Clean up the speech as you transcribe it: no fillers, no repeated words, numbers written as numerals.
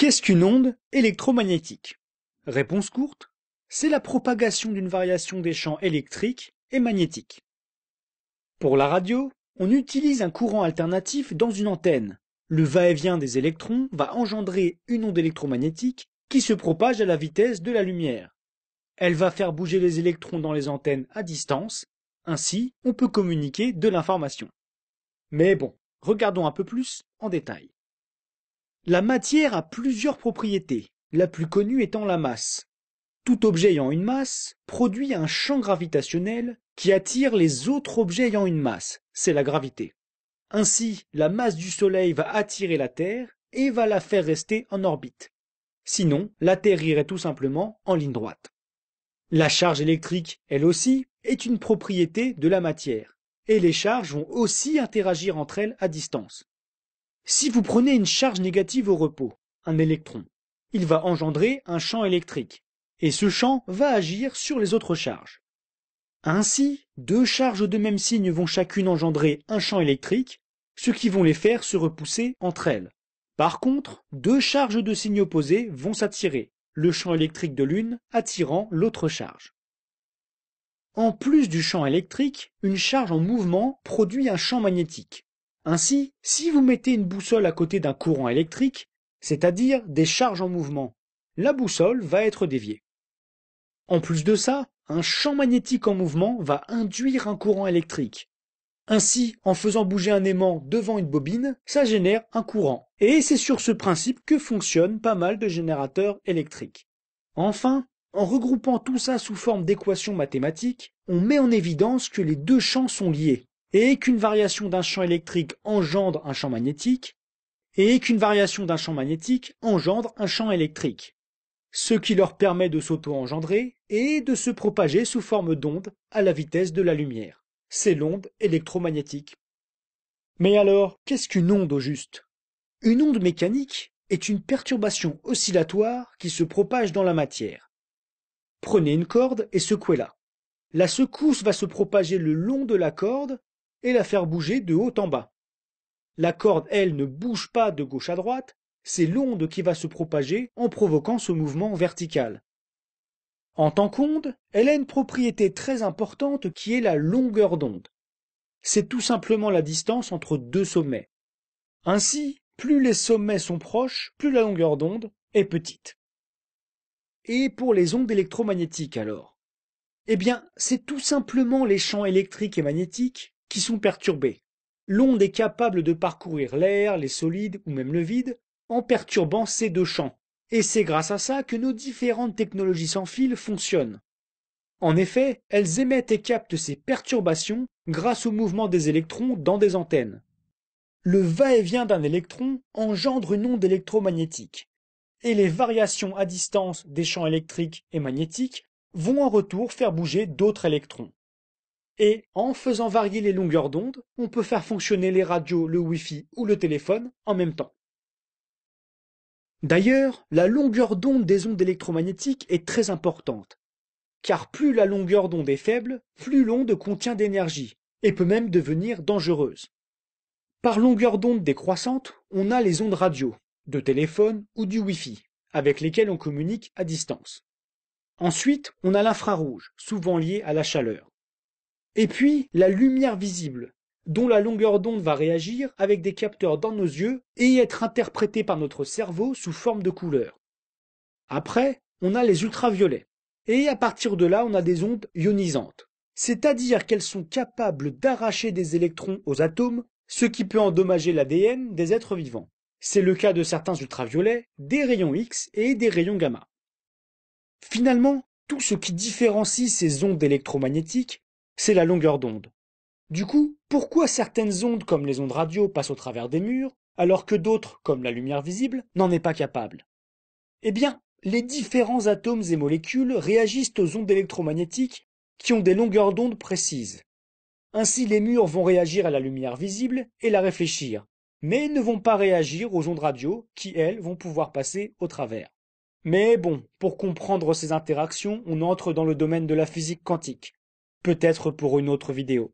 Qu'est-ce qu'une onde électromagnétique? Réponse courte, c'est la propagation d'une variation des champs électriques et magnétiques. Pour la radio, on utilise un courant alternatif dans une antenne. Le va-et-vient des électrons va engendrer une onde électromagnétique qui se propage à la vitesse de la lumière. Elle va faire bouger les électrons dans les antennes à distance, ainsi on peut communiquer de l'information. Mais bon, regardons un peu plus en détail. La matière a plusieurs propriétés, la plus connue étant la masse. Tout objet ayant une masse produit un champ gravitationnel qui attire les autres objets ayant une masse, c'est la gravité. Ainsi, la masse du Soleil va attirer la Terre et va la faire rester en orbite. Sinon, la Terre irait tout simplement en ligne droite. La charge électrique, elle aussi, est une propriété de la matière, et les charges vont aussi interagir entre elles à distance. Si vous prenez une charge négative au repos, un électron, il va engendrer un champ électrique, et ce champ va agir sur les autres charges. Ainsi, deux charges de même signe vont chacune engendrer un champ électrique, ce qui vont les faire se repousser entre elles. Par contre, deux charges de signe opposés vont s'attirer, le champ électrique de l'une attirant l'autre charge. En plus du champ électrique, une charge en mouvement produit un champ magnétique. Ainsi, si vous mettez une boussole à côté d'un courant électrique, c'est-à-dire des charges en mouvement, la boussole va être déviée. En plus de ça, un champ magnétique en mouvement va induire un courant électrique. Ainsi, en faisant bouger un aimant devant une bobine, ça génère un courant. Et c'est sur ce principe que fonctionnent pas mal de générateurs électriques. Enfin, en regroupant tout ça sous forme d'équations mathématiques, on met en évidence que les deux champs sont liés, et qu'une variation d'un champ électrique engendre un champ magnétique, et qu'une variation d'un champ magnétique engendre un champ électrique, ce qui leur permet de s'auto-engendrer et de se propager sous forme d'onde à la vitesse de la lumière. C'est l'onde électromagnétique. Mais alors, qu'est-ce qu'une onde au juste? Une onde mécanique est une perturbation oscillatoire qui se propage dans la matière. Prenez une corde et secouez-la. La secousse va se propager le long de la corde et la faire bouger de haut en bas. La corde, elle, ne bouge pas de gauche à droite, c'est l'onde qui va se propager en provoquant ce mouvement vertical. En tant qu'onde, elle a une propriété très importante qui est la longueur d'onde. C'est tout simplement la distance entre deux sommets. Ainsi, plus les sommets sont proches, plus la longueur d'onde est petite. Et pour les ondes électromagnétiques alors? Eh bien, c'est tout simplement les champs électriques et magnétiques qui sont perturbés. L'onde est capable de parcourir l'air, les solides ou même le vide en perturbant ces deux champs. Et c'est grâce à ça que nos différentes technologies sans fil fonctionnent. En effet, elles émettent et captent ces perturbations grâce au mouvement des électrons dans des antennes. Le va-et-vient d'un électron engendre une onde électromagnétique, et les variations à distance des champs électriques et magnétiques vont en retour faire bouger d'autres électrons. Et en faisant varier les longueurs d'onde, on peut faire fonctionner les radios, le Wi-Fi ou le téléphone en même temps. D'ailleurs, la longueur d'onde des ondes électromagnétiques est très importante, car plus la longueur d'onde est faible, plus l'onde contient d'énergie, et peut même devenir dangereuse. Par longueur d'onde décroissante, on a les ondes radio, de téléphone ou du Wi-Fi, avec lesquelles on communique à distance. Ensuite, on a l'infrarouge, souvent lié à la chaleur. Et puis, la lumière visible, dont la longueur d'onde va réagir avec des capteurs dans nos yeux et être interprétée par notre cerveau sous forme de couleur. Après, on a les ultraviolets. Et à partir de là, on a des ondes ionisantes. C'est-à-dire qu'elles sont capables d'arracher des électrons aux atomes, ce qui peut endommager l'ADN des êtres vivants. C'est le cas de certains ultraviolets, des rayons X et des rayons gamma. Finalement, tout ce qui différencie ces ondes électromagnétiques, c'est la longueur d'onde. Du coup, pourquoi certaines ondes comme les ondes radio passent au travers des murs, alors que d'autres, comme la lumière visible, n'en est pas capable? Eh bien, les différents atomes et molécules réagissent aux ondes électromagnétiques qui ont des longueurs d'onde précises. Ainsi, les murs vont réagir à la lumière visible et la réfléchir, mais ne vont pas réagir aux ondes radio qui, elles, vont pouvoir passer au travers. Mais bon, pour comprendre ces interactions, on entre dans le domaine de la physique quantique. Peut-être pour une autre vidéo.